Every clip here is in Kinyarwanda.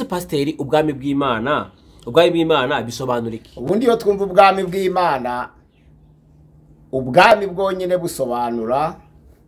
ese pasiteri ubwami bw'Imana bisobanura iki? Ubundi iyo twumva ubwami bw'Imana, ubwami bwonyine busobanura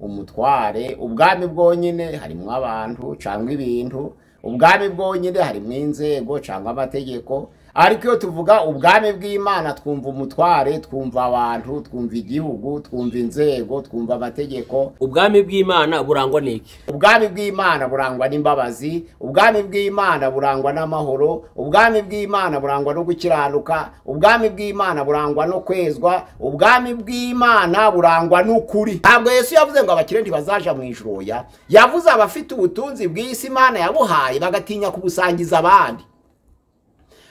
umutware, ubwami bwonyine harimo abantu cyangwa ibintu, ubwami bwonyine harimo inzego cyangwa amategeko. Ariko iyo tuvuga ubwami bw'Imana twumva umutware, twumva abantu, twumva igihugu, twumva inzego, twumva amategeko. Ubwami bw'Imana burangwa n'iki? Ubwami bw'Imana burangwa n'imbabazi, ubwami bw'Imana burangwa n'amahoro, ubwami bw'Imana burangwa no gukiranuka, ubwami bw'Imana burangwa no kwezwa, ubwami bw'Imana burangwa n'ukuri. Ntabwo Yesu yavuze ngo abakire ntibazaja mu ijuru, yavuze abafite ubutunzi bw'isi Imana yabuhaye bagatinya kubusangiza abandi.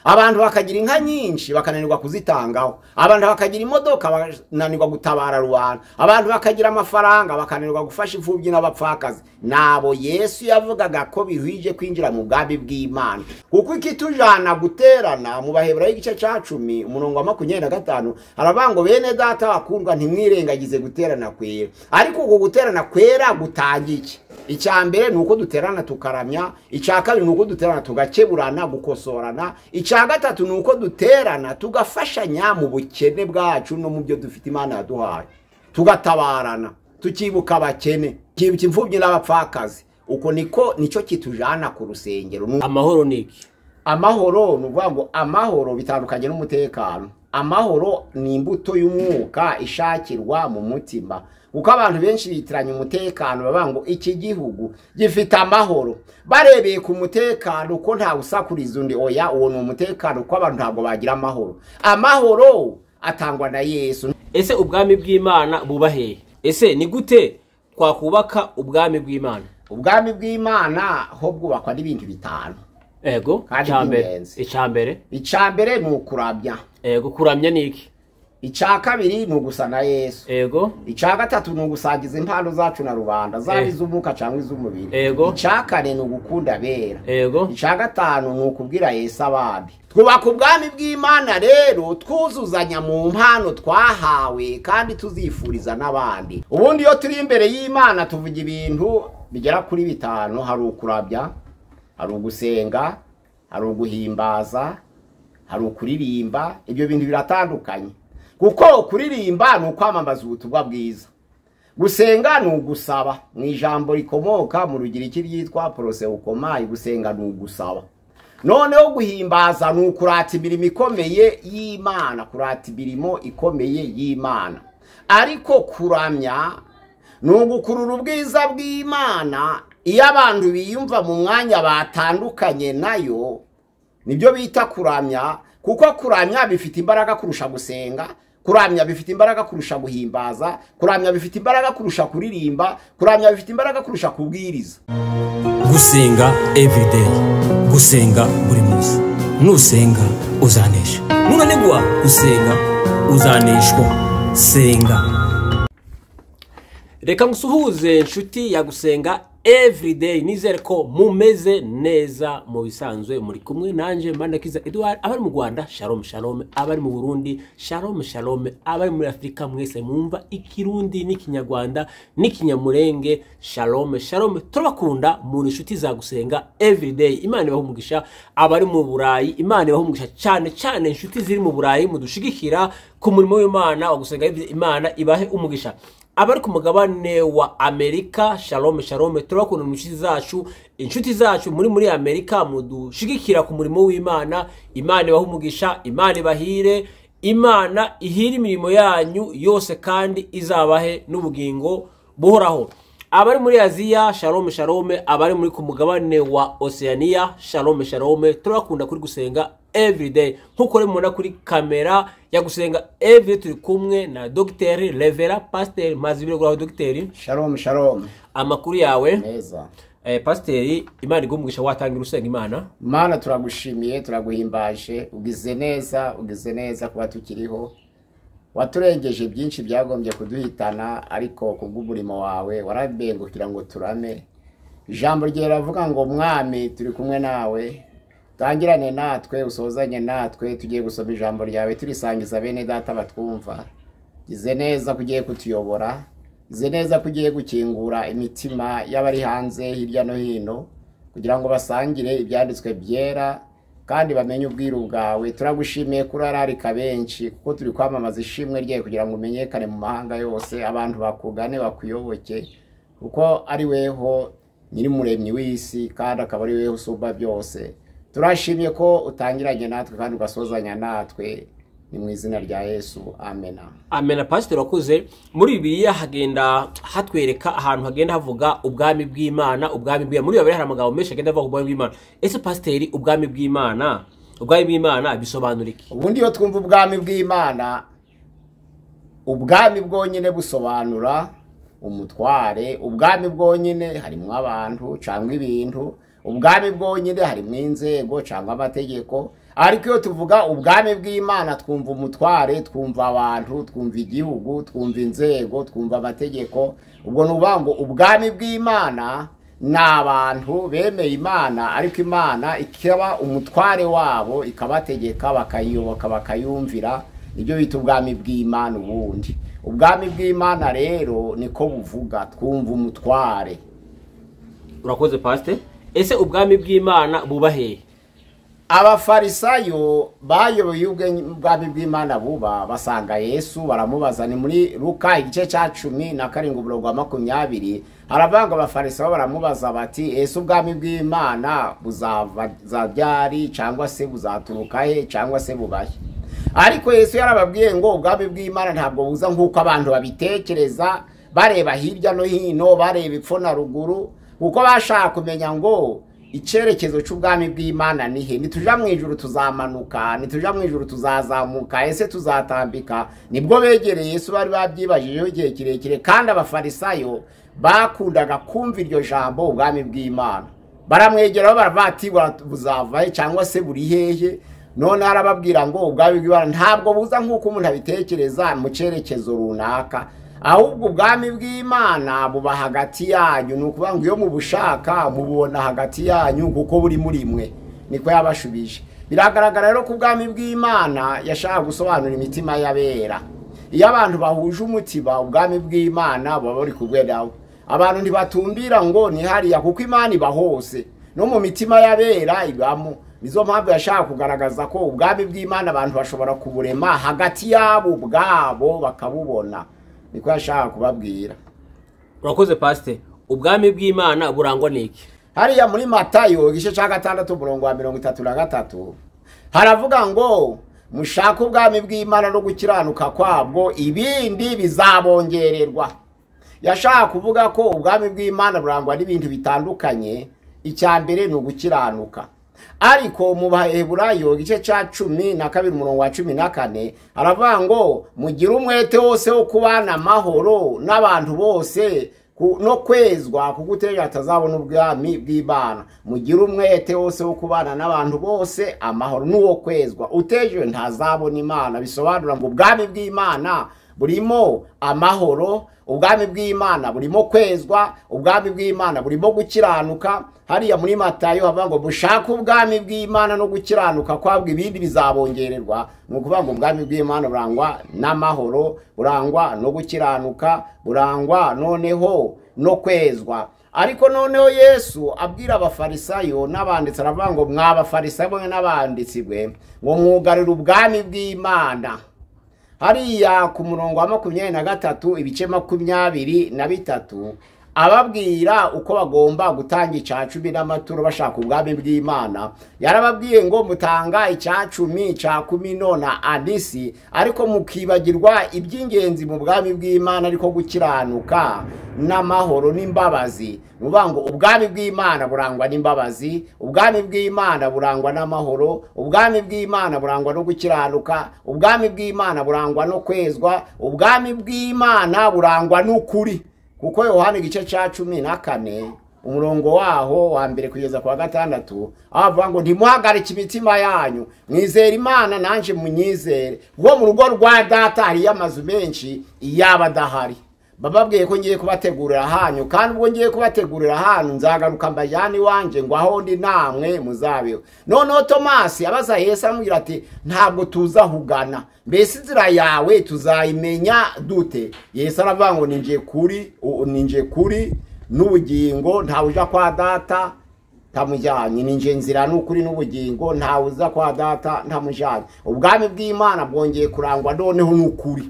Abantu bakagira inka nyinshi bakananirwa kuzitangaho, abantu bakagira imodoka bakananirwa gutabara rubanda, abantu bakagira amafaranga bakananirwa gufasha imfubyi n'abapfakazi. Nabo Yesu yavugaga ko biruhije kwinjira mu bwami bw'Imana. Kuko ikitujana guterana mu Baheburayo igice cya 10 umurongo wa 25 harabango bene data bakundwa ntimwirengagize guterana kwera. Ariko uko guterana kwera gutangiye iki? Icyambere nuko duterana tukaramya, icyakabiri nuko duterana tugakeburana gukosorana, icyagatatu nuko duterana tugafashanya mu bukene bwacu no mu byo dufite Imana yaduhaye, tugatabarana, tukibuka abakene, kibuka imfubyi n'abapfakazi. Uko nico kitujana ku rusengero. Amahoro niki? Amahoro nuvuga ngo amahoro bitandukanye n'umutekano. Amahoro ni imbuto y'umwuka ishakirwa mu mutima. Uko abantu benshi bitiranye umutekano babango iki gihugu gifite amahoro, barebeye ku mutekano ko nta usakuriza undi. Oya, uwo ni umutekano ko abantu ntabwo bagira amahoro. Amahoro atangwa na Yesu. Ese ubwami bw'Imana buba hehe? Ese ni gute twakubaka ubwami bw'Imana? Ubwami bw'Imana ho bwubakwa n'ibintu bitanu. Ego, icambere ni ukuramya. Ego, kuramya niki? Icyakabiri ni ugusa na Yesu. Ego. Icyagatatu ni ugusangiza impano zacu na rubanda, zaba iz'umwuka cyangwa iz'umubiri. Ego. Icyakane ni ugukunda abera. Ego. Icyagatanu ni ukubwira Yesu abandi. Twubaka ubwami bw'Imana rero twuzuzanya mu mpano twahawe kandi tuzifuriza n'abandi. Ubundi iyo turi imbere y'Imana tuvuga ibintu bigera kuri bitanu. Hari ukurabya, hari ugusenga, hari uguhimbaza, hari ukuririmba. Ibyo bintu biratandukanye. Kuko kuririmba ni ukwamamaza ubutumwa bwiza, gusenga ni ugusaba. Mu ijambo rikomoka mu rugiriki ryitwa proseukomai, gusenga ni ugusaba. Noneho guhimbaza ni ukurata imirimo ikomeye y'Imana, kurata imirimo ikomeye y'Imana. Ariko kuramya ni ugukurura ubwiza bw'Imana iyo abantu biyumva mu mwanya batandukanye nayo, nibyo bita kuramya. Kuko kuramya bifite imbaraga kurusha gusenga, kuramya bifite imbaraga kurusha guhimbaza, kuramya bifite imbaraga kurusha kuririmba, kuramya bifite imbaraga kurusha kubwiriza. Gusenga everyday, gusenga buri munsi. Nusenga uzanesha, nunanigwa gusenga uzaneshwa. Senga. Reka ngusuhuze inshuti ya Gusenga everyday, nizere ko mumeze neza mu bisanzwe. Muri kumwe nanje Mandakiza Edouard, abari mu Rwanda shalom shalom, abari mu Burundi shalom shalom, abari muri Afrika mwese mwumva ikirundi n'ikinyarwanda n'ikinyamurenge shalom shalom. Turabakunda mu inshuti za Gusenga everyday. Imana ibahe umugisha. Abari mu Burayi Imana ibahe umugisha cyane cyane. Inshuti ziri mu Burayi mudushigikira ku murimo w'Imana wa Gusenga, Imana ibahe umugisha. Abari ku mugabane wa Amerika shalom shalom, turabakunda inshuti zacu muri Amerika mudushigikira ku murimo w'Imana. Imana ibahe umugisha, Imana ibahire, Imana ihire imirimo yanyu yose kandi izabahe n'ubugingo buhoraho. Abari muri Aziya shalom shalom, abari muri ku mugabane wa Oceania shalom shalom, turabakunda kuri Gusenga everyday. Nkuko mubona kuri kamera ya Gusenga everyday turi kumwe na Dr. Revera Pastor Mazibiro gwa Dr. Shalom shalom. Amakuru yawe? Neza. Pastor, Imana igumugisha watangira usenga Imana. Mana turagushimiye, turaguhimbaje, ugize neza kuba tukiriho. Waturengeje byinshi byagombye kuduhitana, ariko kubw'umurimo wawe warabengukira ngo turame. Ijambo rye ravuga ngo mwami turi kumwe nawe, tangirane natwe, usozanye natwe. Tugiye gusoma ijambo ryawe turisangiza bene data batwumva. Gize neza kugiye kutuyobora, gize neza kugiye gukingura imitima y'abari hanze hirya no hino, kugira ngo basangire ibyanditswe byera kandi bamenye ubwiru bwawe. Turagushimiye kuri ararika benshi kuko turi kwamamaza ishimwe rye kugira ngo umenyekane mu mahanga yose, abantu bakugane bakuyoboke kuko ari weho nyiri muremyi w'isi kandi akaba ari weho usumba byose. Turashimye ko utangiranye natwe kandi ugasozanya natwe, ni mu izina rya Yesu, amen. Amen. Pastor wakuze muri Bibiliya hagenda hatwereka ahantu hagenda havuga ubwami bw'Imana, ubwami bw'Imana. Muri Bibiliya hari amagambo menshi agenda avuga ubwami bw'Imana. Ese pastor, ubwami bw'Imana bisobanura iki? Ubundi iyo twumva ubwami bw'Imana, ubwami bwonyine busobanura umutware. Ubwami bwonyine harimo abantu cyangwa ibintu, ubwami bwonyine harimo inzego cyangwa amategeko. Ariko iyo tuvuga ubwami bw'Imana twumva umutware, twumva abantu, twumva igihugu, twumva inzego, twumva amategeko. Ubwo nuvuga ngo ubwami bw'Imana ni abantu bemeye Imana, ariko Imana ikaba umutware wabo, ikabategeka bakayiyoboka bakayumvira. Ibyo bita ubwami bw'Imana. Ubundi ubwami bw'Imana rero niko buvuga, twumva umutware. Urakoze pastor. Ese ubwami bw'Imana buba hehe? Abafarisayo bayoboye ubwami bw'Imana buba, basanga Yesu baramubaza. Ni muri Luka igice cya 17:20 haravanga abafarisayo baramubaza bati, ese ubwami bw'Imana buzava ryari, cyangwa se buzaturuka he, cyangwa se bubahe? Ariko Yesu yarababwiye ngo ubwami bw'Imana ntabwo buza nk'uko abantu babitekereza, bareba hirya no hino, bareba ipfo na ruguru, kuko bashaka kumenya ngo icyerekezo cy'ubwami bw'Imana ni he. Nituja mu ijuru tuzamanuka, nituja mu ijuru tuzazamuka, ese tuzatambika? Nibwo begereye Yesu, bari babyibajijeho igihe kirekire, kandi abafarisayo bakundaga kumva iryo jambo ubwami bw'Imana. Baramwegeraho baravati buzava he cyangwa se buri hehe. None arababwira ngo ubwami bw'Imana ntabwo buza nk'uko umuntu abitekereza mu cyerekezo runaka, ahubwo ubwami bw'Imana buba hagati yanyu. Ni ukuvuga ngo iyo mubushaka mububona hagati yanyu kuko buri muri mwe. Niko yabashubije. Biragaragara rero ko ubwami bw'Imana yashaka gusobanura imitima y'abera. Iyo abantu bahuje umutima, ubwami bw'Imana baba buri kugweraho. Abantu ntibatumbira ngo ni hariya, kuko Imana iba hose, no mu mitima y'abera ibamo. Nizo mpamvu yashaka kugaragaza ko ubwami bw'Imana abantu bashobora kuburema hagati yabo ubwabo bakabubona. Niko yashaka kubabwira. Urakoze pastor. Ubwami bw'Imana burangwa n'iki? Hariya muri Matayo igice cya 6:33 haravuga ngo mushaka ubwami bw'Imana no gukiranuka kwabwo, ibindi bizabongererwa. Yashaka kuvuga ko ubwami bw'Imana burangwa n'ibintu bitandukanye. Icya mbere ni ugukiranuka. Ariko mu Baheburayo igice cya 12:14 haravuga ngo mugire umwete wose wo kubana amahoro n'abantu bose no kwezwa, kuko uteje atazabona ubwami bw'Imana. Mugire umwete wose wo kubana n'abantu bose amahoro n'uwo kwezwa, uteje ntazabona Imana. Bisobanura ngo ubwami bw'Imana burimo amahoro, ubwami bw'Imana burimo kwezwa, ubwami bw'Imana burimo gukiranuka. Hariya muri Matayo havuga ngo mushaka ubwami bw'Imana no gukiranuka kwabwo, ibindi bizabongererwa. Ni ukuvuga ngo ubwami bw'Imana burangwa n'amahoro, burangwa no gukiranuka, burangwa noneho no kwezwa. Ariko noneho Yesu abwira abafarisayo n'abanditsi, aravuga ngo mw'abafarisayo n'abanditsi bwe ngo mwugarire ubwami bw'Imana. Hariya ku murongo wa 23 ibice 23 ababwira uko bagomba gutanga icya 10 n'amaturo bashaka ubwami bw'Imana. Yarababwiye ngo mutanga icya 10, cya 10 na adisi, ariko mukibagirwa iby'ingenzi mu bwami bw'Imana, ariko gukiranuka n'amahoro n'imbabazi. Nuvuga ngo ubwami bw'Imana burangwa n'imbabazi, ubwami bw'Imana burangwa n'amahoro, ubwami bw'Imana burangwa no gukiranuka, ubwami bw'Imana burangwa no kwezwa, ubwami bw'Imana burangwa n'ukuri. Kuko Yohana igice cya 14 umurongo waho wa mbere kugeza kwa 6 avuga ngo ntimuhagarike imitima yanyu, mwizera Imana nanje munyizere. Uwo mu rugo rwa data hari amazu menshi, iyaba adahari bababwiye ko ngiye kubategurira hanyu, kandi ubwo ngiye kubategurira hanyu nzagaruka mbajyane iwanje ngo aho ndi namwe muzabeho. Noneho Tomasi abaza Yesu amubwira ati ntabwo tuzahugana, mbese inzira yawe tuzayimenya dute? Yesu aravuga ngo ninje kuri n'ubugingo, ntawe uja kwa data ntamujyanye, ninje nzira n'ukuri n'ubugingo, ntawe uza kwa data ntamujyanye. ubwami bw'Imana bwongeye kurangwa noneho n'ukuri.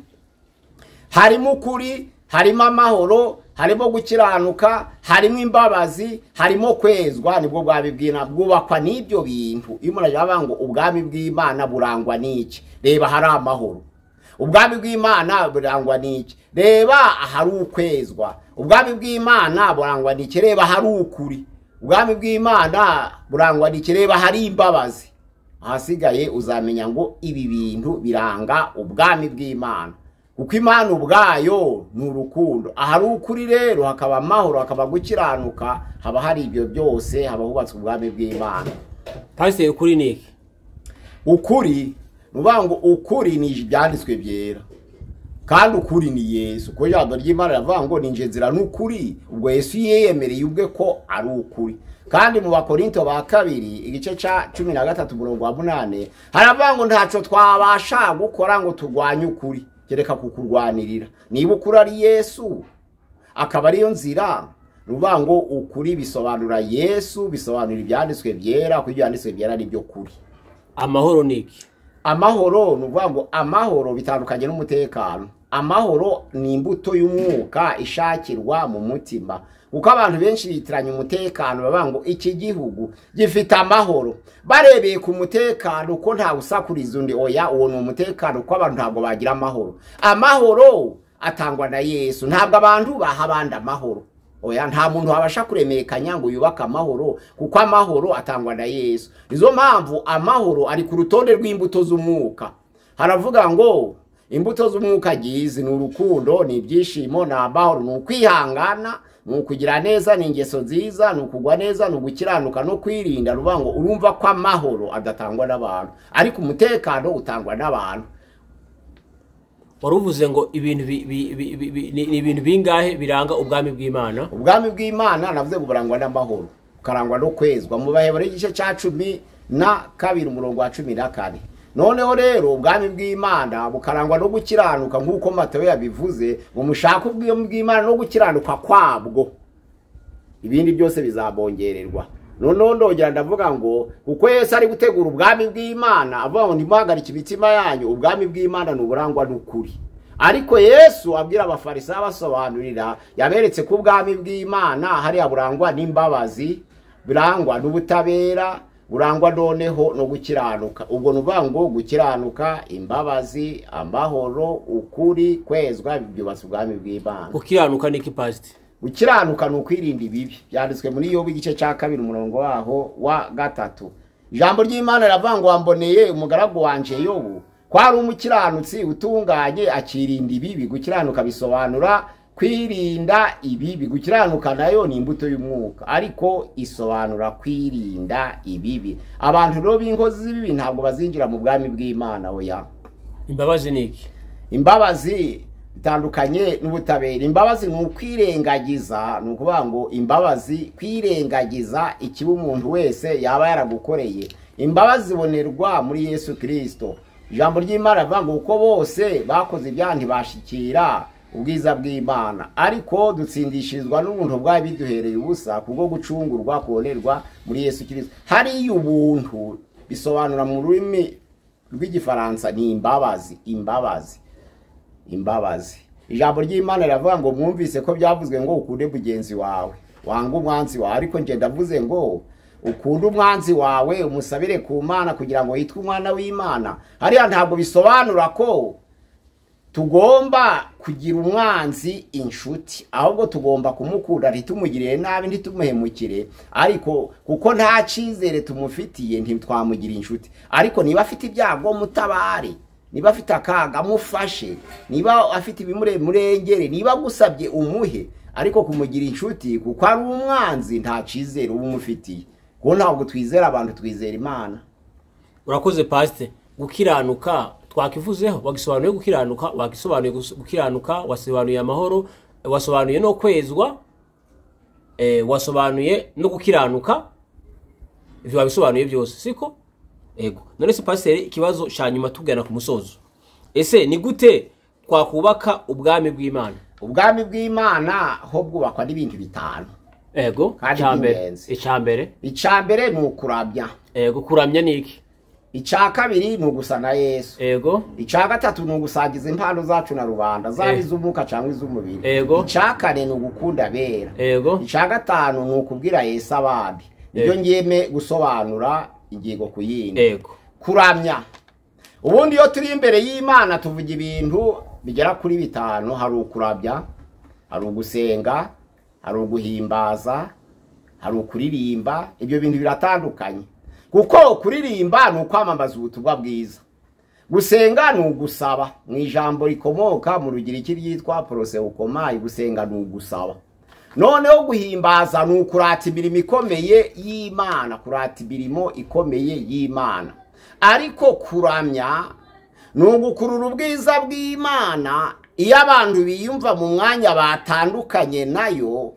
Harimo ukuri, harimo amahoro, harimo gukiranuka, harimo imbabazi, harimo kwezwa. Nibwo bwami bw'Imana bwubakwa n'ibyo bintu. Iyo umuntu avuga ngo ubwami bw'Imana burangwa n'iki, reba hari amahoro. ubwami bw'Imana burangwa n'iki, reba hari ukwezwa. ubwami bw'Imana burangwa n'iki, reba hari ukuri. ubwami bw'Imana burangwa n'iki, reba hari imbabazi. ahasigaye uzamenya ngo ibi bintu biranga ubwami bw'Imana, kuko Imana ubwayo ni urukundo. ahari ukuri rero hakaba amahoro, hakaba gukiranuka, haba hari ibyo byose, haba hubatswe ubwami bw'Imana. Pastor, ukuri ni iki? ukuri nuvuga ngo ukuri ni ibyanditswe byera, kandi ukuri ni Yesu. Kuko ijambo ry'Imana rivuga ngo ninje nzira n'ukuri. ubwo Yesu yiyemereye ubwe ko ari ukuri. kandi mu Bakorinto ba kabiri igice ca 13:8 haravuga ngo ntaco twabasha gukora ngo turwanye ukuri kereka kukurwanirira. niba ukuri ari Yesu akaba ariyo nzira, nuvuga ngo ukuri bisobanura Yesu, bisobanura ibyanditswe byera, kuko ibyanditswe byera ari byo kuri. Amahoro ni iki? amahoro nuvuga ngo amahoro bitandukanye n'umutekano. amahoro ni imbuto y'umwuka ishakirwa mu mutima, kuko abantu benshi bitiranya umutekano, bavuga ngo iki gihugu gifite amahoro, barebeye ku mutekano ko nta usakuriza undi. oya, uwo ni umutekano, ko abantu ntabwo bagira amahoro. amahoro atangwa na Yesu, ntabwo abantu baha abandi amahoro. oya, nta muntu wabasha kuremekanya ngo yubaka amahoro, kuko amahoro atangwa na Yesu. nizo mpamvu amahoro ari ku rutonde rw'imbuto z'umwuka. haravuga ngo imbuto z'umwuka gizi ni urukundo, ni ibyishimo, ni amahoro, ni ukwihangana, ni ukugira neza, ni ingeso nziza, ni ukugwa neza, ni ugukiranuka no kwirinda. ruvuga ngo urumva ko amahoro adatangwa n'abantu, ariko umutekano utangwa n'abantu. waruvuze ngo ibintu ni ibintu bingahe biranga ubwami bw'Imana? ubwami bw'Imana navuze ngo burangwa n'amahoro, karangwa no kwezwa. mu Baheburayo igice ca 12:14. noneho rero ubwami bw'Imana bukarangwa no gukiranuka, nk'uko Matayo yabivuze ngo mushaka ubwami bw'Imana no gukiranuka kwabwo, ibindi byose bizabongererwa. noneho ndongera ndavuga ngo kuko Yesu ari gutegura ubwami bw'Imana, avuga ngo ntimuhagarike imitima yanyu. ubwami bw'Imana ni uburangwa n'ukuri. ariko Yesu abwira abafarisayo basobanurira, yaberetse ko ubwami bw'Imana hariya burangwa n'imbabazi, burangwa n'ubutabera, burangwa noneho no gukiranuka. ubwo nuvuga ngo gukiranuka, imbabazi, amahoro, ukuri, kwezwa, byubatse ubwami bw'Imana. Gukiranuka ni iki Pastor? gukiranuka ni ukwirinda ibibi, byanditswe muri Yobu igice ca 2:3. ijambo ry'Imana riravuga ngo wamboneye umugaragu wanje Yobu, ko ari umukiranutsi utunganye, akirinda ibibi. gukiranuka bisobanura kwirinda ibibi. gukiranuka nayo ni imbuto y'umwuka, ariko isobanura kwirinda ibibi. abantu rero b'inkozi z'ibibi ntabwo bazinjira mu bwami bw'Imana. oya. Imbabazi ni iki? imbabazi bitandukanye n'ubutabera. imbabazi ni ukwirengagiza, ni ukuvuga ngo imbabazi kwirengagiza ikibi umuntu wese yaba yaragukoreye. imbabazi zibonerwa muri Yesu Kristo. ijambo ry'Imana rivuga ngo uko bose bakoze ibyaha ntibashikira ubwiza bw'Imana, ariko dutsindishirizwa n'ubuntu bwayo biduhereye ubusa kubwo gucungurwa kubonerwa muri Yesu Kristo. hariyo ubuntu bisobanura mu rurimi rw'igifaransa ni imbabazi. imbabazi ijambo ry'Imana riravuga ngo mwumvise ko byavuzwe ngo ukunde mugenzi wawe, wanga umwanzi wawe. ariko nje ndavuze ngo ukunde umwanzi wawe, umusabire ku Mana kugira ngo yitwe umwana w'Imana. hariya ntabwo bisobanura ko tugomba kugira umwanzi inshuti, ahubwo tugomba kumukunda, ntitumugirire nabi, ntitumuhemukire. ariko kuko nta cyizere tumufitiye ntitwamugira inshuti. ariko niba afite ibyago mutabare, niba afite akaga mufashe, niba afite ibimurengere, niba gusabye umuhe. ariko kumugira inshuti kuko ari umwanzi nta cyizere uba umufitiye. kuko ntabwo twizera abantu, twizera Imana. Urakoze Pastor. gukiranuka twakivuzeho, wagisobanuye gukiranuka, wagisobanuye gukiranuka, wasobanuye amahoro, wasobanuye no kwezwa, wasobanuye no gukiranuka. ivyo wabisobanuye byose siko? ego. none se Pastor, ikibazo cyanyuma tugana ku musozo, ese ni gute twakubaka ubwami bw'Imana? ubwami bw'Imana ho bwubakwa n'ibintu bitanu. ego kandi by'ingenzi. Icambere ni ukuramya. Ego kuramya niki? Icya kabiri ni ugusa na Yesu. Ego. Icya gatatu ni ugusagiza impano zacu na rubanda zaba iz'umwuka cyangwa iz'umubiri. Ego. Icya kane ni ugukunda abera. Ego. Icya gatanu ni ukubwira Yesu abandi. Ibyo ngiyeme gusobanura ingingo ku yindi. Ego. Kuramya. Ubundi iyo turi imbere y'Imana tuvuga ibintu bigera kuri bitanu. Hari ukurabya, hari ugusenga, hari uguhimbaza, hari ukuririmba. Ibyo bintu biratandukanye. Kuko kuririmba ni ukwamamaza ubutumwa bwiza. Gusenga ni ugusaba. Mu ijambo rikomoka mu Rugiriki ryitwa proseukomai, gusenga ni ugusaba. Noneho guhimbaza ni ukurata imirimo ikomeye y'Imana, kurata imirimo ikomeye y'Imana. Ariko kuramya ni ugukurura ubwiza bw'Imana iyo abantu biyumva mu mwanya batandukanye nayo,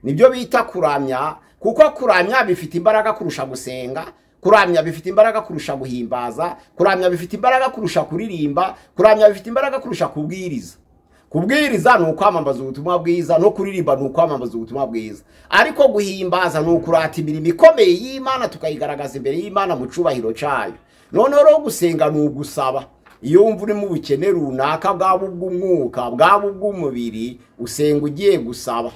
nibyo bita kuramya. Kuko kuramya bifite imbaraga kurusha gusenga, kuramya bifite imbaraga kurusha guhimbaza, kuramya bifite imbaraga kurusha kuririmba, kuramya bifite imbaraga kurusha kubwiriza. Kubwiriza ni ukwamamaza ubutumwa bwiza, no kuririmba ni ukwamamaza ubutumwa bwiza. Ariko guhimbaza ni ukurata imirimo ikomeye y'Imana tukayigaragaza imbere y'Imana mu cubahiro cyayo. Noneho rero gusenga ni ugusaba. Iyo wumva uri mu bukene runaka bwaba ubw'umwuka bwaba ubw'umubiri, usenga ugiye gusaba.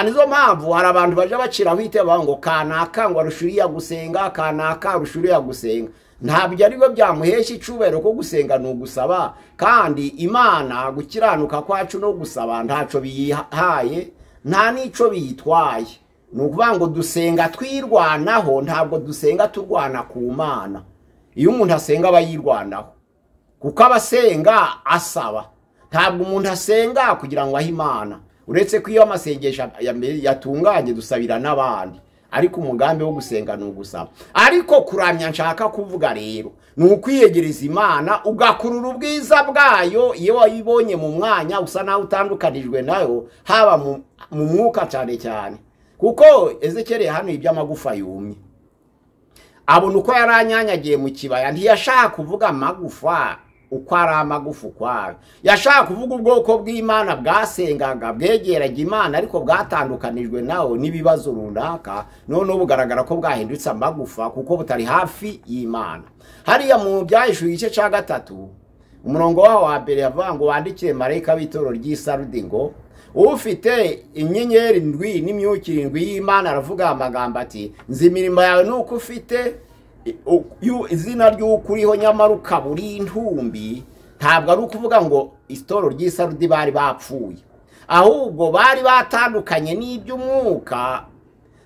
Nizo mpamvu hari abantu baje baciraho iteba ngo kanaka ngo arushuriya gusenga, kanaka arushuriya gusenga. Ntabyo ari byo byamuhesha icubahiro ko gusenga ni ugusaba, kandi Imana gukiranuka kwacu no gusaba ntaco biyihaye, nta nico biyitwaye. Ni ukuvuga ngo dusenga twirwanaho, ntabwo dusenga turwana ku Mana. Iyo umuntu asenga aba yirwanaho, kuko abasenga asaba. Ntabwo umuntu asenga kugira ngo ahe Imana. Uretse ko iyo amasengesho yatunganye dusabira n'abandi, ariko umugambi wo gusenga ni ugusaba. Ariko kuramya nshaka kuvuga rero ni ukwiyegereza Imana, ugakurura ubwiza bwayo iyo wayibonye mu mwanya usa naho utandukanijwe nayo, haba mu mwuka cyane cyane. Kuko Ezekiel hano iby'amagufa yumye, abona uko yaranyanyagiye mu kibaya, ntiyashaka kuvuga amagufa uko ari amagufa ukwayo. Yashaka kuvuga ubwoko bw'Imana bwasengaga bwegeraga Imana, ariko bwatandukanijwe nawo n'ibibazo runaka, none bugaragara ko bwahindutse amagufa kuko butari hafi y'Imana. Hariya mu Byahishuwe igice cya 3 umurongo waho wa mbere yavuga ngo wandikire marayika w'itoro ry'Isarudi ngo ufite inyenyeri 7 n'imyuka 7 y'Imana, aravuga amagambo ati nzi imirimo yawe nuko ufite izina ry'ukuriho nyamara ukaburi intumbi. Ntabwo ari ukuvuga ngo itoro ry'Isarudi bari bapfuye, ahubwo bari batandukanye n'iby'umwuka,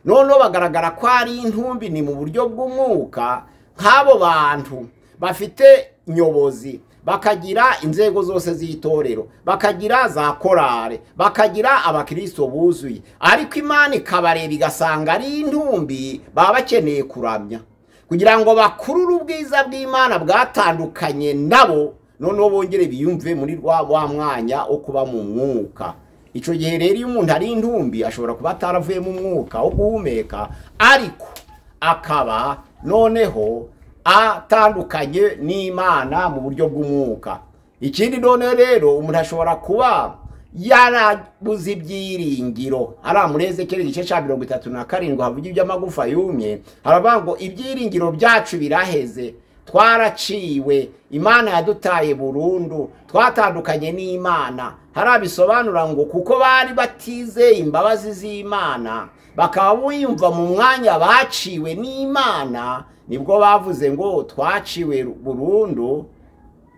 noneho bagaragara ko ari intumbi ni mu buryo bw'umwuka. Nk'abo bantu bafite nyobozi, bakagira inzego zose z'itorero, bakagira za korale, bakagira abakristo buzuye, ariko Imana ikabareba igasanga ari intumbi, baba bakeneye kuramya kugira ngo bakurure ubwiza bw'Imana bwatandukanye nabo, noneho bongere biyumve muri wa mwanya wo kuba mu mwuka. Ico gihe rero iyo umuntu ari intumbi ashobora kuba ataravuye mu mwuka wo guhumeka, ariko akaba noneho atandukanye n'Imana mu buryo bw'umwuka. Ikindi noneho rero umuntu ashobora kuba yarabuze ibyiringiro. Ari muri Ezekiel igice cya 37 havuga iby'amagufa yumye, haravuga ngo ibyiringiro byacu biraheze, twaraciwe, Imana yadutaye burundu, twatandukanye n'Imana. Harabisobanura ngo kuko bari batize imbabazi z'Imana, bakaba biyumva mu mwanya baciwe n'Imana, nibwo bavuze ngo twaciwe burundu,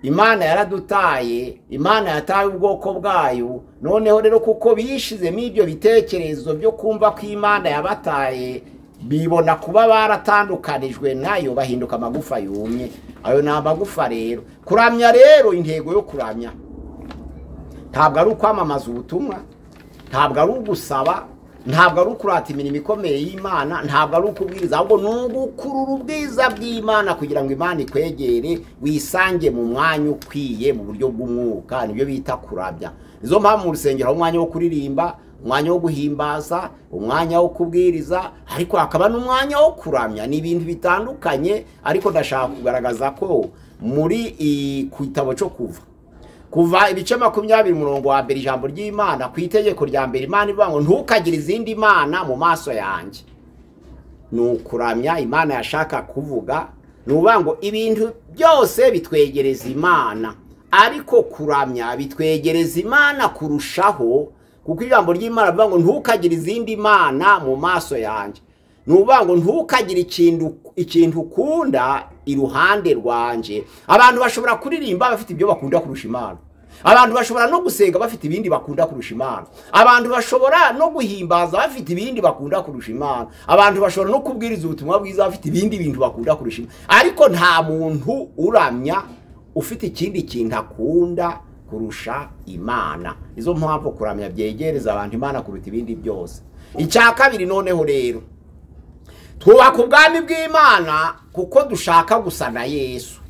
Imana yaradutaye, Imana yataye ubwoko bwayo. Noneho rero kuko bishizemo ibyo bitekerezo byo kumva ko Imana yabataye, bibona kuba baratandukanijwe nayo, bahinduka amagufa yumye. Ayo ni amagufa rero. Kuramya rero, intego yo kuramya ntabwo ari ukwamamaza ubutumwa, ntabwo ari ugusaba, ntabwo ari ukurata imirimo ikomeye y'Imana, ntabwo ari ukubwiriza, ahubwo ni ugukurura ubwiza bw'Imana kugira ngo Imana ikwegere, wisange mu mwanya ukwiye mu buryo bw'umwuka. Nibyo bita kuramya. Nizo mpamvu mu rusengero umwanya wo kuririmba, umwanya wo guhimbaza, umwanya wo kubwiriza, ariko hakaba n'umwanya wo kuramya. Ni ibintu bitandukanye, ariko ndashaka kugaragaza ko muri ku gitabo cyo Kuva kuva ibice 20 umurongo wa mbere ijambo ry'Imana ku itegeko rya mbere Imana ivuga ngo ntukagire izindi mana mu maso yanjye. Nukuramya Imana yashaka kuvuga nuvuga ngo ibintu byose bitwegereza Imana, ariko kuramya bitwegereza Imana kurushaho, kuko ijambo ry'Imana rivuga ngo ntukagire izindi mana mu maso yanjye. Nuvuga ngo ntukagire ikintu ukunda iruhande rwanje. Abantu bashobora kuririmba bafite ibyo bakunda kurusha Imana. Abantu bashobora no gusenga bafite ibindi bakunda kurusha Imana. Abantu bashobora no guhimbaza bafite ibindi bakunda kurusha Imana. Abantu bashobora no kubwiriza ubutumwa bwiza bafite ibindi bintu bakunda kurusha Imana. Ariko nta muntu uramya ufite ikindi kintu akunda kurusha Imana. Izo mpamvu kuramya byegereza abantu Imana kuruta ibindi byose. Icya kabiri noneho rero, twubaka ubwami bw'Imana kuko dushaka gusa na Yesu.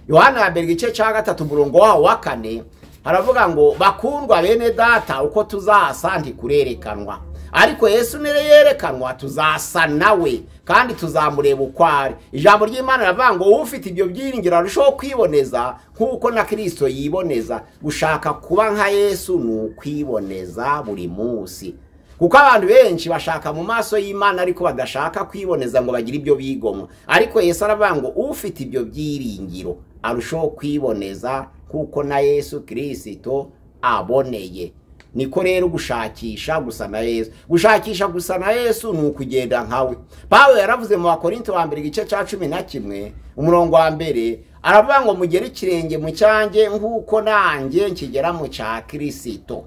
Yohana ya mbere igice cya 3 umurongo wa 4 haravuga ngo bakundwa bene data uko tuzasa ntikurerekanwa, ariko Yesu yerekanwa tuzasa nawe kandi tuzamureba uko ari. Ijambo ry'Imana riravuga ngo ufite ibyo byiringiro arushaho kwiboneza nkuko na Kristo yiboneza. Gushaka kuba nka Yesu ni ukwiboneza buri munsi, kuko abantu benshi bashaka mu maso y'Imana ariko badashaka kwiboneza ngo bagire ibyo bigomwa. Ariko Yesu aravuga ngo ufite ibyo byiringiro arushaho kwiboneza kuko na Yesu Kristo aboneye. Niko rero gushakisha gusa na Yesu. Gushakisha gusa na Yesu ni ukugenda nkawe. Pawulo yaravuze mu Bakorinto wa mbere igice cya 11 umurongo wa mbere aravuga ngo mugere ikirenge mu cyanjye nkuko nanjye nkigera mu cya Kristo.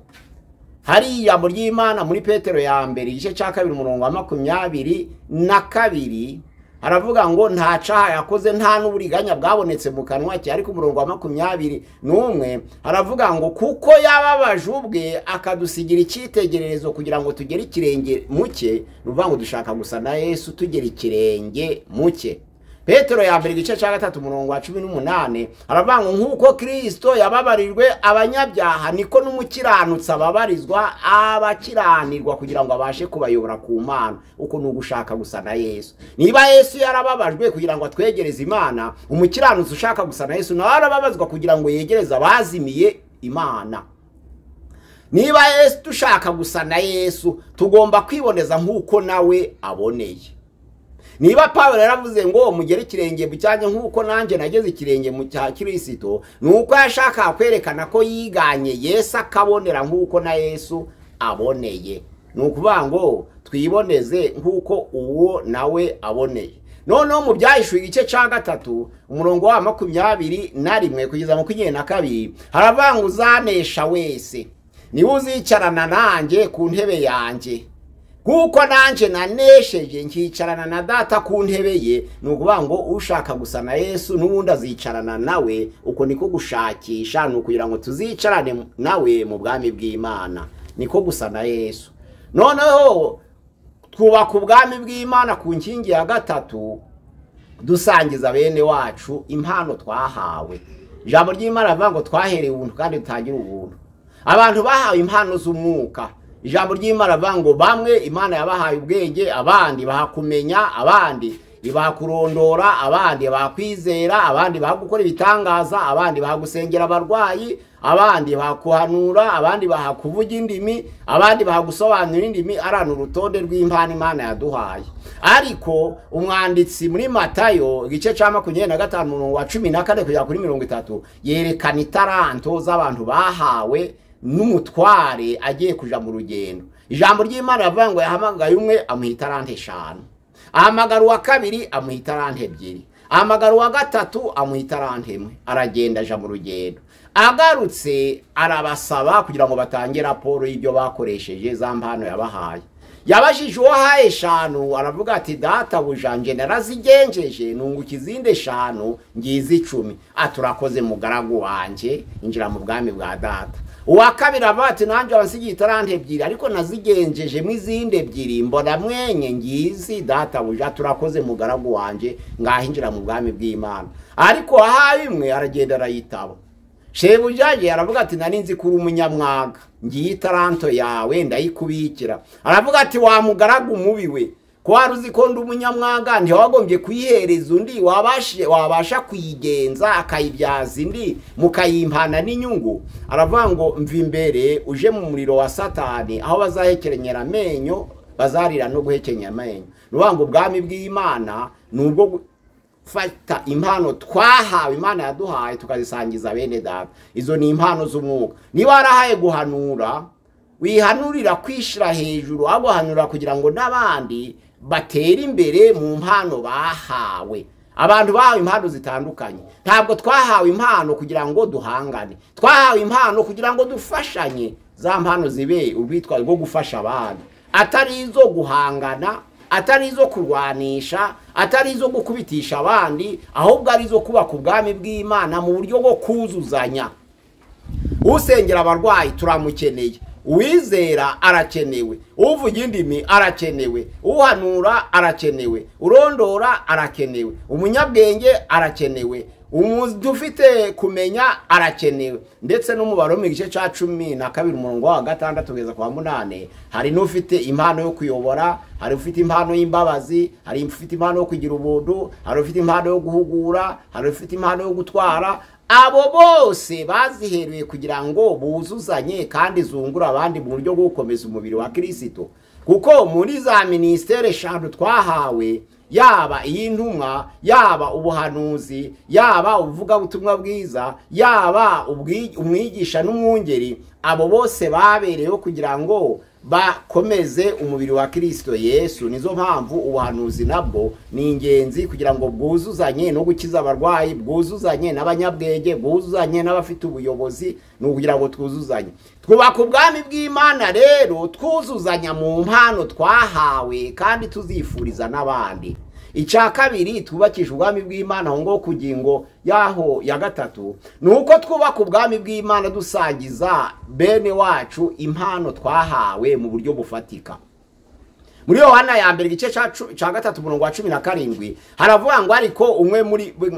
Hari ijambo ry'Imana muri Petero ya mbere igice cya 2 umurongo wa 22 haravuga ngo nta caha yakoze nta n'uburiganya bwabonetse mu kanwa cye. Ariko umurongo wa 21 haravuga ngo kuko yababaje ubwe akadusigira icyitegererezo kugira ngo tugere ikirenge muke. Ruvuga ngo dushaka gusa na Yesu tugera ikirenge muke. Petero ya mbere igice cya 3 umurongo wa 18 haravuga ngo nkuko Kristo yababarirwe abanyabyaha niko n'umukiranutsi ababarizwa abakiranirwa kugira ngo abashe kubayobora ku Mana. Uko ni ugushaka gusa na Yesu. Niba Yesu yarababajwe kugira ngo atwegereze Imana, umukiranutsi ushaka gusa na Yesu nawe arababazwa kugira ngo yegereze abazimiye Imana. Niba Yesu dushaka gusa na Yesu tugomba kwiboneza nkuko nawe aboneye. Niba Pawulo yaravuze ngo mugere ikirenge mu cyanjye nkuko nanjye nageze ikirenge mu cya Kristo, nuko yashaka kwerekana ko yiganye Yesu akabonera nkuko na Yesu aboneye. Nukuvuga ngo twiboneze nkuko uwo nawe aboneye. Noneho mu Byahishuwe igice cya 3 umurongo wa 21 kugeza 22 haravuga ngo uzanesha wese niwe uzicarana nanjye ku ntebe yanjye, kuko nanjye nanesheje nkicarana na Data ku ntebe ye. Nukuvuga ngo ushaka gusa na Yesu n'ubundi azicarana nawe. Uko niko gushakisha, nukugira ngo tuzicarane nawe mu bwami bw'Imana. Niko gusa na Yesu. Noneho twubaka ubwami bw'Imana ku nkingi ya 3 dusangiza bene wacu impano twahawe. Ijambo ry'Imana rivuga ngo twaherewe ubuntu kandi dutangira ubuntu. Abantu bahawe impano z'umwuka. Ijambo ry'Imana rivuga ngo bamwe Imana yabahaye ubwenge, abandi bahakumenya, abandi bahakurondora, abandi bahakwizera, abandi bahagukora ibitangaza, abandi bahagusengera abarwayi, abandi bahakuhanura, abandi bahakuvuga indimi, abandi bahagusobanura indimi. Arana urutonde rw'impano Imana yaduhaye. Ariko umwanditsi muri Matayo igice cya 25 umurongo wa 14 kugera kuri 30 yerekana itaranto z'abantu bahawe n'umutware agiye kuja mu rugendo. Ijambo ry'Imana rivuga ngo yahamagaye umwe amuha itarante 5, ahamagara uwa kabiri amuha itarante 2, ahamagara uwa gatatu amuha itarante 1. Aragenda aja mu rugendo. Agarutse arabasaba kugira ngo batange raporo y'ibyo bakoresheje za mpano yabahaye. Yabajije uwahaye 5 aravuga ati data bujanje narazigenjeje nunguka izinde 5 ngizi 10. Aturakoze mugaragu wanje injira mu bwami bwa Data. Uwa kabiri abati nanjye wansigiye itarante 2 ariko nazigenjeje mu izinde 2 mbona mwenye ngizi Data buja turakoze mugaragu wanje ngahinjira mu bwami bw'Imana. Ariko ahaye imwe aragenda arayitabo. Shebujaje aravuga ati nari nzi kuri umunyamwaga ngiye itaranto yawe ndayikubikira. Aravuga ati wa mugaragu mubi we ko wari uzi ko ndi umunyamwaga ntiwagombye kuyihereza undi wabasha kuyigenza akayibyaza indi mukayimpana n'inyungu. aravuga ngo mva imbere uje mu muriro wa Satani aho bazahekerenyera amenyo bazarira no guhekenya amenyo. Nuvuga ngo ubwami bw'Imana nubwo fata impano twahawe Imana yaduhaye tukazisangiza bene data. Izo ni impano z'umwuka. Niba warahaye guhanura wihanurira kwishira hejuru ahubwo hanura kugira ngo n'abandi batera imbere mu mpano bahawe. Abantu bahawe impano zitandukanye. Ntabwo twahawe impano kugira ngo duhangane, twahawe impano kugira ngo dufashanye. Za mpano zibe urwitwa rwo gufasha abandi, atari izo guhangana, atari izo kurwanisha, atari izo gukubitisha abandi, ahubwo ari izo kubaka ubwami bw'Imana mu buryo bwo kuzuzanya. Usengera abarwayi turamukeneye, uwizera arakenewe, uvuga indimi arakenewe, uhanura arakenewe, urondora arakenewe, umunyabwenge arakenewe, umuntu ufite kumenya arakenewe. Ndetse no mu Baroma igice cya 12 umurongo wa 6 kugeza kwa 8 hari n'ufite impano yo kuyobora, hari ufite impano y'imbabazi, hari ufite impano yo kugira ubuntu, hari ufite impano yo guhugura, hari ufite impano yo gutwara. Abo bose baziheruye kugira ngo buzuzanye kandi zungura abandi mu buryo bwo gukomeza umubiri wa Kristo. Kuko muri za ministere eshanu twahawe, yaba iy'intumwa, yaba ubuhanuzi, yaba ubuvuga butumwa bwiza, yaba umwigisha n'umwungeri, abo bose babereyeho kugira ngo bakomeze umubiri wa Kristo Yesu. Nizo mpamvu ubuhanuzi nabwo ni ingenzi kugira ngo bwuzuzanye no gukiza abarwayi, bwuzuzanye n'abanyabwenge, bwuzuzanye n'abafite ubuyobozi, no kugira ngo twuzuzanye. Twubaka ubwami bw'Imana rero twuzuzanya mu mpano twahawe kandi tuzifuriza n'abandi. Icya kabiri twubakisha ubwami bw'Imana aho ngo kugingo yaho ya gatatu nuko twubaka ubwami bw'Imana dusangiza bene wacu impano twahawe mu buryo bufatika. Muri Yohana ya mbere igice cya 3 umurongo wa 17 haravuga ngo ariko umwe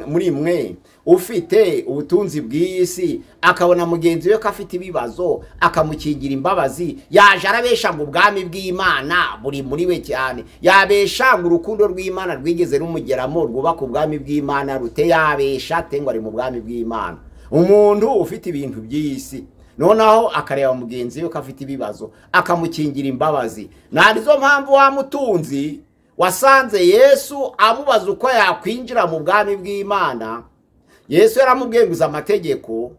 muri mwe ufite ubutunzi bw'isi akabona mugenzi we ko afite ibibazo akamukingira imbabazi, yaje arabesha ngo ubwami bw'Imana buri muri we cyane, yabesha ngo urukundo rw'Imana rwigeze rumugeramo rwubaka ubwami bw'Imana rute, yabesha tengwa ari mu bwami bw'Imana. Umuntu ufite ibintu by'isi noneho akareba mugenzi we ko afite ibibazo akamukingira imbabazi. Narizo mpamvu wa mutunzi wasanze Yesu amubaza uko yakwinjira mu bwami bw'Imana. Yesu yaramubwiye amategeko: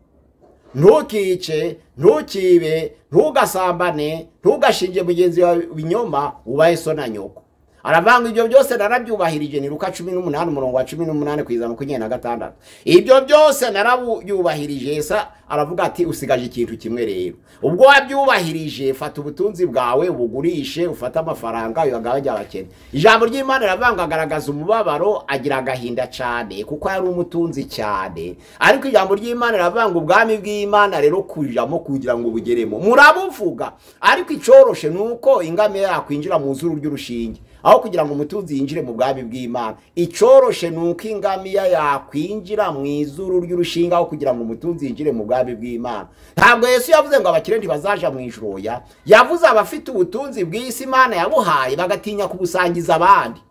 ntukice, ntukibe, ntugasambane, ntugashinje mugenzi wawe ibinyoma, ubahe so na nyoko. Aravanga ibyo byose narabyubahirije. Ni Luka 18 umurongo wa 18 kugeza 26. Ibyo byose narabyubahirije. Yesu aravuga ati usigaje ikintu kimwe rero. Ubwo wabyubahirije fata ubutunzi bwawe ubugurishe, ufata amafaranga uyagabanya abakene. Ijambo ry'Imana ravanga agaragaza umubabaro, agira agahinda cyane kuko yari umutunzi cyane. Ariko ijambo ry'Imana ravanga ubwami bw'Imana rero kujamo kugira ngo bugeremo murabuvuga. Ariko icoroshe nuko ingame yakwinjira mu zuru ry'urushinge aho kugira ngo umutunzi yinjire mu bwami bw'Imana. Icoroshe nuko ingamiya yakwinjira mu izuru ry'urushinga aho kugira ngo umutunzi yinjire mu bwami bw'Imana. Ntabwo Yesu yavuze ngo abakire ntibazaja mu ijuru, yavuze abafite ubutunzi bw'isi Imana yabuhaye bagatinya kubusangiza abandi.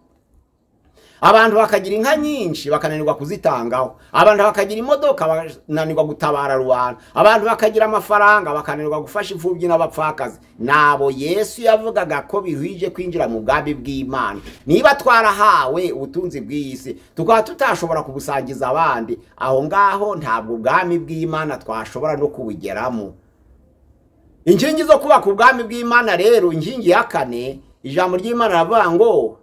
Abantu bakagira inka nyinshi bakananirwa kuzitangaho, abantu bakagira imodoka bakananirwa gutabara rubanda, abantu bakagira amafaranga bakananirwa gufasha imfubyi n'abapfakazi. Nabo Yesu yavugaga ko biruhije kwinjira mu bwami bw'Imana. Niba twarahawe ubutunzi bw'isi tukaba tutashobora kubusangiza abandi, aho ngaho ntabwo ubwami bw'Imana twashobora no kubugeramo. Inkingi zo kubaka ubwami bw'Imana rero, inkingi ya 4 ijambo ry'Imana ravuga ngo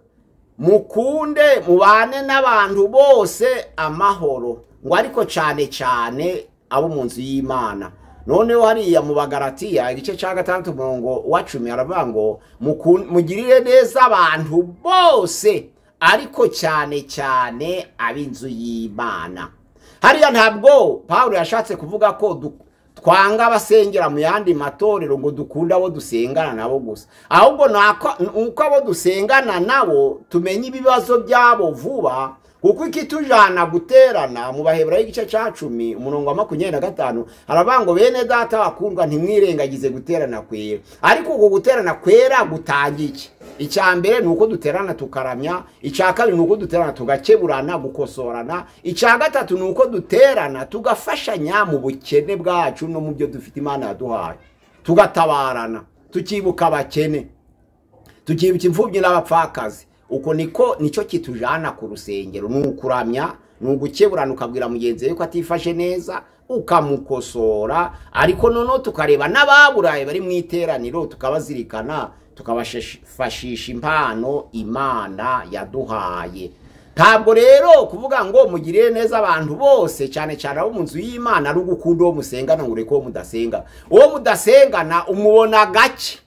mukunde mubane n'abantu bose amahoro, ngo ariko cyane cyane abo mu nzu y'Imana. Noneho hariya mu Bagalatiya igice cya 6 umurongo wa 10 aravuga ngo mugirire neza abantu bose ariko cyane cyane ab'inzu y'Imana. Hariya ntabwo Paulo yashatse kuvuga ko twanga abasengera mu yandi matorero ngo dukunda abo dusengana nabo gusa, ahubwo nuko abo dusengana nabo tumenye ibibazo byabo vuba. Kuko ikitujana guterana mu Baheburayo igice cya 10 umurongo wa 25 haravuga ngo bene data bakundwa ntimwirengagize guterana kwera. Ariko uko guterana kwera gutangike icya mbere ni uko duterana tukaramya, icya kabiri ni uko duterana tugakeburana gukosorana, icya gatatu ni uko duterana tugafashanya mu bukene bwacu no mu byo dufite Imana yaduhaye, tugatabarana, tukibuka abakene, tukibuka imfubyi n'abapfakazi. Uko nicyo kitujana ku rusengero, ni ukuramya, ni ugukeburana ukabwira mugenzi we ko atifashe neza ukamukosora, ariko noneho tukareba n'ababuraye bari mu iteraniro tukabazirikana, tukabafashisha impano Imana yaduhaye. Ntabwo rero kuvuga ngo mugirire neza abantu bose, cyane cyane abo mu nzu y'Imana, ari ugukunda uwo musengana ngo ureke uwo mudasenga. Uwo mudasengana umubona gake,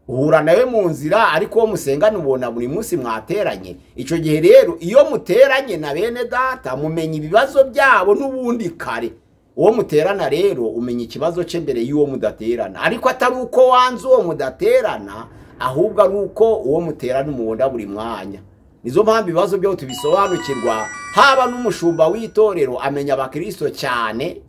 uhura nawe mu nzira, ariko uwo musengana ubona buri munsi mwateranye. Icyo gihe rero iyo muteranye na bene data mumenya ibibazo byabo n'ubundi kare. Uwo muterana rero umenya ikibazo cye mbere y'uwo mudaterana, ariko atari uko wanze uwo mudaterana, ahubwo ari uko uwo muterana umubona buri mwanya. Nizo mpamvu ibibazo byo tubisobanukirwa, haba n'umushumba w'itorero amenya abakristo cyane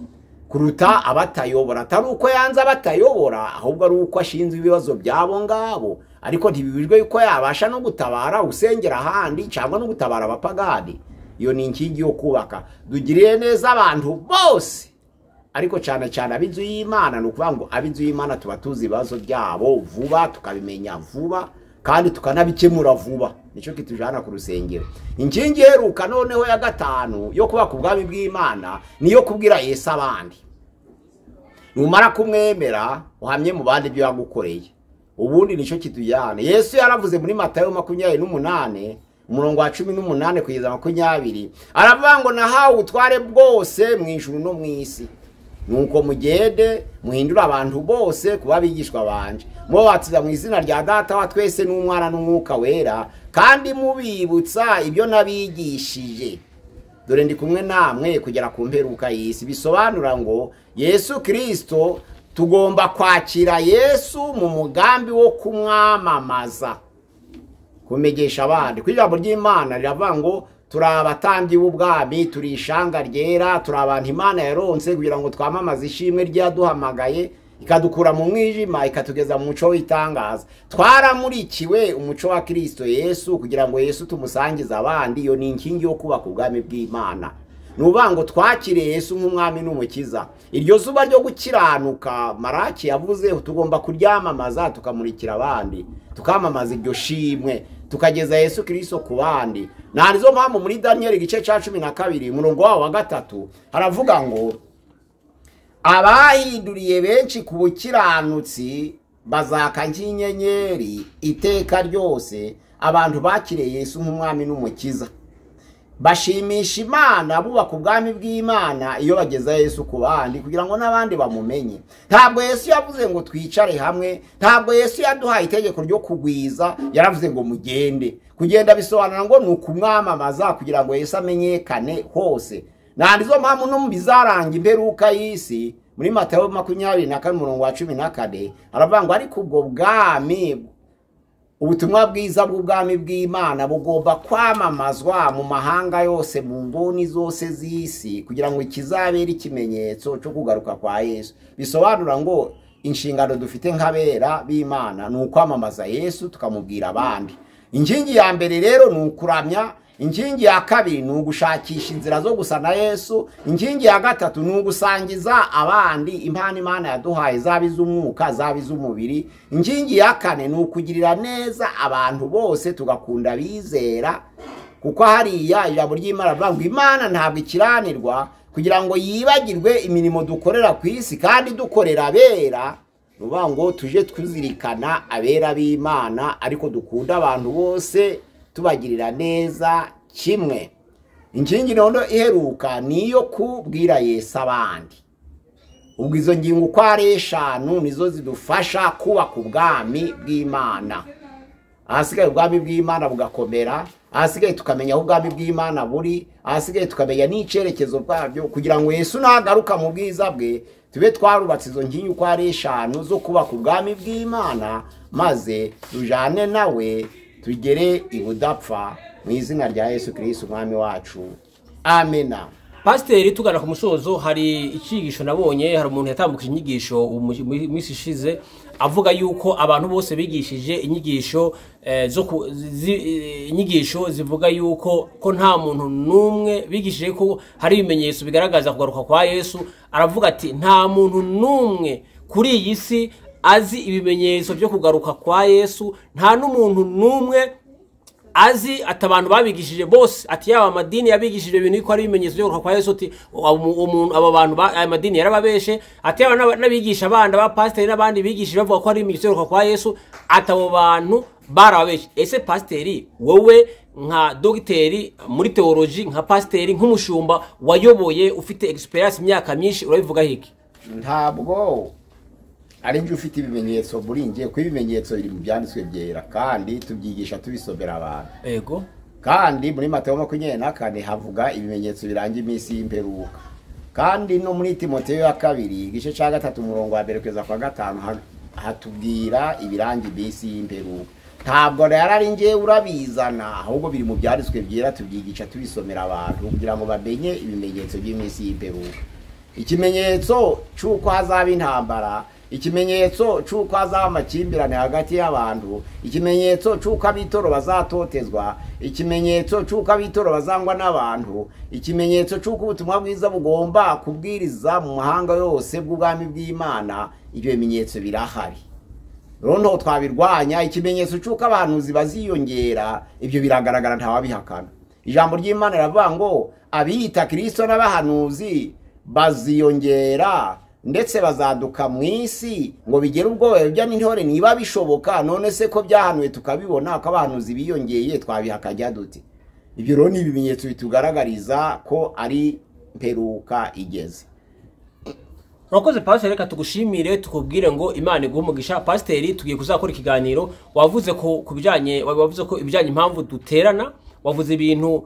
kuruta abatayobora. Atari uko yanze abatayobora, ahubwo ari uko ashinzwe ibibazo byabo ngabo, ariko ntibibijwe yuko yabasha no gutabara usengera ahandi cyangwa no gutabara abapagani. Iyo ni inkingi yo kubaka. Dugirire neza abantu bose, ariko cyane cyane ab'inzu y'Imana. Ni ukuvuga ngo ab'inzu y'Imana tuba tuzi ibibazo byabo vuba, tukabimenya vuba, kandi tukanabikemura vuba. Nicyo kitujana ku rusengero. Inkingi heruka noneho ya gatanu yo kubaka ubwami bw'Imana niyo kubwira Yesu abandi. Numara kumwemera uhamye mu bandi byo yagukoreye, ubundi nicyo kitujyana. Yesu yaravuze muri Matayo 28 umurongo wa 18 kugeza 20, aravuga ngo nahawe utware bwose mu ijuru no mu isi, nuko mugende muhindura abantu bose kuba abigishwa banje, mubatiza mu izina rya Data wa twese n'Umwana n'Umwuka wera, kandi mubibutsa ibyo nabigishije. Dore ndi kumwe namwe kugera ku mperuka y'isi. Bisobanura ngo Yesu Kristo tugomba kwakira Yesu mu mugambi wo kumwamamaza, kumegesha abandi. Kwijambo ry'Imana riravuga ngo turi abatambyi b'ubwami, turi ishanga ryera, turi abantu Imana yaronse kugira ngo twamamaze ishimwe ryaduhamagaye, ikadukura mu mwijima ikatugeza mu muco w'itangaza. Twaramurikiwe umuco wa Kristo Yesu kugira ngo Yesu tumusangize abandi. Iyo ni inkingi yo kubaka ubwami bw'Imana. Nuvuga ngo twakire Yesu nk'umwami n'umukiza. Iryo zuba ryo gukiranuka Maraki yavuze tugomba kuryamamaza, tukamurikira abandi, tukamamaza iryo shimwe, tukageza Yesu Kristo ku bandi. Na nizo mpamvu muri Daniel igice cya 12 umurongo wa 3 haravuga ngo abahinduriye benshi ku bukiranutsi bazaka nk'inyenyeri iteka ryose. Abantu bakiriye Yesu nk'umwami n'umukiza bashimisha Imana, bubaka ubwami bw'Imana iyo bageza Yesu ku bandi kugira ngo n'abandi bamumenye. Ntabwo Yesu yavuze ngo twicare hamwe, ntabwo Yesu yaduhaye itegeko ryo kugwiza, yaravuze ngo mugende. Kugenda bisobanura ngo nukumwamamaza kugira ngo Yesu amenyekane hose. Na ndizo mpamvu no mbizaranga imperuka y'isi muri Matayo 24:14 aravuga ngo ariko ubwo bwami, ubutumwa bwiza bw'ubwami bw'Imana bugomba kwamamazwa mu mahanga yose, mu nguni zose z'isi, kugira ngo ikizabere ikimenyetso cyo kugaruka kwa Yesu. Bisobanura ngo inshingano dufite nk'abera b'Imana ni ukwamamaza Yesu tukamubwira abandi. Inkingi ya mbere rero ni ukuramya, inkingi ya kabiri ni ugushakisha inzira zo gusa na Yesu, inkingi ya gatatu ni ugusangiza abandi impano Imana yaduhaye, zaba iz'umwuka zaba iz'umubiri, inkingi ya kane ni ukugirira neza abantu bose tugakunda bizera, kuko hariya ijambo ry'Imana rivuga ngo Imana ntabwo ikiranirwa kugira ngo yibagirwe imirimo dukorera ku isi, kandi dukorera abera. Nuvuga ngo tuje twizirikana abera b'Imana, ariko dukunda abantu bose tubagirira neza kimwe. Inkingi nono iheruka niyo kubwira Yesu abandi. Ubwo izo ngingo uko ari 5 nizo zidufasha kubaka ubwami bw'Imana. Ahasigaye ubwami bw'Imana bugakomera, ahasigaye tukamenya aho ubwami bw'Imana buri, ahasigaye tukamenya n'icerekezo bwabyo, kugira ngo Yesu nagaruka mu bwiza bwe tube twarubatse izo nkingi uko ari 5 zo kubaka ubwami bw'Imana, maze tujane nawe tugere ibudapfa mu izina rya Yesu Kristo umwami wacu. Amena. Pasiteri, tugana ku musozo, hari icyigisho nabonye, hari umuntu yatambukije inyigisho minsi ishize avuga yuko abantu bose bigishije inyigisho inyigisho zivuga yuko nta muntu n'umwe bigishije ko hari ibimenyetso bigaragaza kugaruka kwa Yesu. Aravuga ati nta muntu n'umwe kuri iyi si azi ibimenyetso byo kugaruka kwa Yesu, nta n'umuntu n'umwe azi ati abantu babigishije bose, ati yaba amadini yabigishije ibintu ko ari ibimenyetso byo kugaruka kwa Yesu, ati umuntu aba bantu amadini yarababeshe, ati yaba nabigisha abandi ba pasiteri n'abandi bigishije bavuga ko ari ibimenyetso byo kugaruka kwa Yesu, ati abo bantu barababeshe. Ese pasiteri, wowe nka dogiteri muri teoloji, nka pasiteri, nk'umushumba wayoboye ufite experience imyaka myinshi, urabivuga hiki? Ntabwo ari nje ufite ibimenyetso buringiye ko ibimenyetso biri mu byanditswe byera kandi tubyigisha tubisomera abantu. Ego. Kandi muri Mateyo 24 havuga ibimenyetso biranga iminsi y'imperuka. Kandi no muri Timoteyo ya 2 igice cya 3 umurongo wa 1 kugeza kwa 5 hatubwira ibiranga iminsi y'imperuka. Ntabwo rero ari nje urabizana, ahubwo biri mu byanditswe byera tubyigisha tubisomera abantu kugira ngo bamenye ibimenyetso by'iminsi y'imperuka. Ikimenyetso cy'uko hazaba intambara, ikimenyetso cy'uko hazaba amakimbirane hagati y'abantu, ikimenyetso cy'uko abitoro bazatotezwa, ikimenyetso cy'uko abitoro bazangwa n'abantu, ikimenyetso cy'uko ubutumwa bwiza bugomba kubwiriza mu mahanga yose bw'ubwami bw'Imana. Ibyo bimenyetso birahari, rero twabirwanya. Ikimenyetso cy'uko abahanuzi baziyongera, ibyo biragaragara ntawabihakana. Ijambo ry'Imana riravuga ngo abiyita Kristo n'abahanuzi baziyongera ndetse bazaduka mu isi ngo bigere ubwo bya n'intore niba bishoboka. None se ko byahanuwe tukabibona ko abahanuzi biyongeye, twabihakajya dute? Ibyo rero ni ibimenyetso bitugaragariza ko ari mperuka igeze. Urakoze pasiteri, reka tugushimire tukubwire ngo Imana iguhe umugisha. Pasiteri, tugiye kuzakora ikiganiro. Wavuze ko ibijyanye impamvu duterana, wavuze ibintu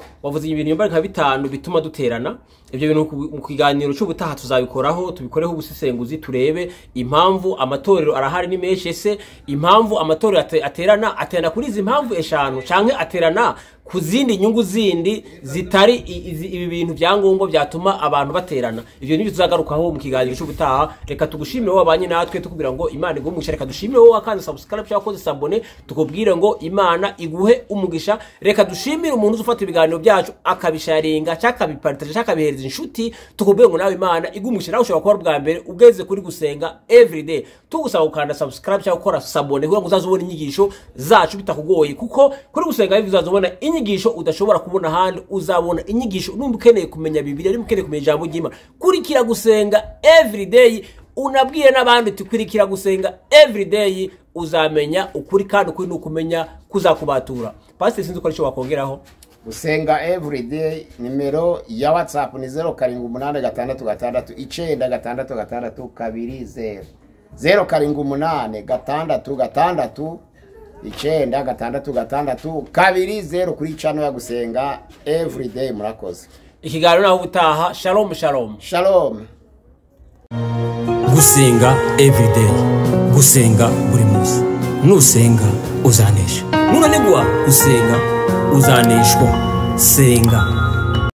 nyuma nka 5 bituma duterana. Ibyo bintu mu kiganiro cy'ubutaha tuzabikoraho, tubikoreho ubusesenguzi, turebe impamvu amatorero arahari ni menshi. Ese impamvu amatorero aterana kuri izi impamvu 5 canke aterana ku zindi nyungu zindi zitari ibi bintu byangombwa byatuma abantu baterana? Ibyo nibyo tuzagarukaho mu kiganiro cy'ubutaha. Reka tugushimire wowe abanye natwe, tukubwira ngo Imana iguhe umugisha. Reka dushimire wowe akanze subscribe cyangwa koze sabone, tukubwire ngo Imana iguhe umugisha. Reka dushimire umuntu uzufata ibiganiro byacu akabisharinga cyangwa akabipartage cyangwa akabihereza inshuti, tukubwire ngo nawe Imana iguhe umugisha. Nawe ushobora kuba bwa mbere ugeze kuri gusenga everyday, tugusaba gukanda subscribe cyangwa gukora sabone kugira ngo uzazubone inyigisho zacu bitakugoye, kuko kuri gusenga uzazubona inyigisho udashobora kubona handi. Uzabona inyigisho numva ukeneye kumenya Bibiliya, nimba ukeneye kumenya ijambo ry'Imana, kurikira gusenga everyday. Unabwiye n'abandi tukurikira gusenga everyday, uzamenya ukuri kandi ukuri nukumenya kuzakubatura. Pastor, sinzi ko ari cyo wakongeraho. Gusenga everyday, nimero ya WhatsApp ni 0786696620, 0786696620 kuri channel ya gusenga everyday. Murakoze. Ikiganiro naho ubutaha. Shalom shalom. Shalom. Gusenga everyday, gusenga buri munsi. Nusenga uzanesha, nunanigwa gusenga uzaneshwa. Senga.